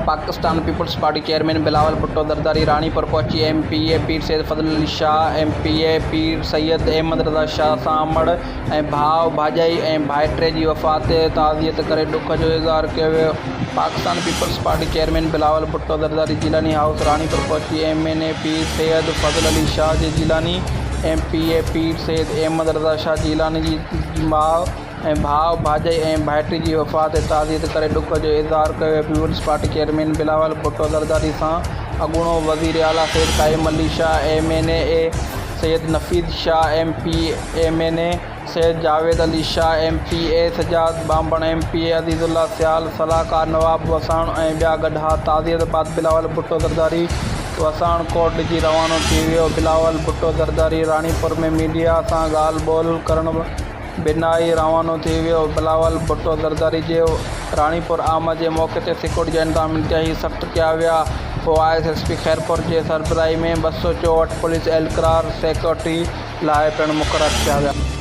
पाकिस्तान पीपलزپارٹي चेयरमين بلاول भुट्टो زرداري راڻيپور پهچي MPA پير سيد فضل Ali Shah MPA پير سيد احمد رضا شاهه سان احمد ۽ ڀاءُ ڀاڄائي ۽ ڀائٽي جي وفات تي تعزيت ڪري ڏک جو اظهار ڪيو ويو. پاڪستان पीपलزپارٽي चेयरमين بلاول भुट्टो زرداري جيلاني هائوس راڻيپور پهچي MNA پير سيد فضل علي شاهه جي جيلاني MPA پير سيد احمد رضا شاهه جيلاني جي ماءُ ۽ ڀاءُ ڀاڄائي ۽ ڀائٽي جي وفات تي تعزيت ڪري ڏک جو اظهار ڪيو. پيپلزپارٽي چيئرمين بلاول भुट्टो زرداري سان اڳوڻو وزير اعلا سيد قائم Ali Shah MNA Syed Nafisa MNA Syed Javed Ali Shah MPA Sajjad بامبن MPA عزيز الله سيال صلاحڪار نواب وسان ۽ ٻيا گڏها تعزيت بعد بلاول भुट्टो زرداري وسان کوٽ ڏجي روانو ٿي ويو. بلاول भुट्टो زرداري راڻيپور ۾ ميڊيا سان ڳالهه ٻولهه ڪرڻ بنائي روانو ٿي ويو. بلاول भुट्टो زرداري جي راڻيپور آمد جي موقع تي سيڪيورٽي جا انتظام انتهائي سخت ڪيا ويا هئا. SSP خيرپور جي سربراهي ۾ 264 پوليس اهلڪار سيڪيورٽي لاءِ پڻ مقرر ڪيا ويا.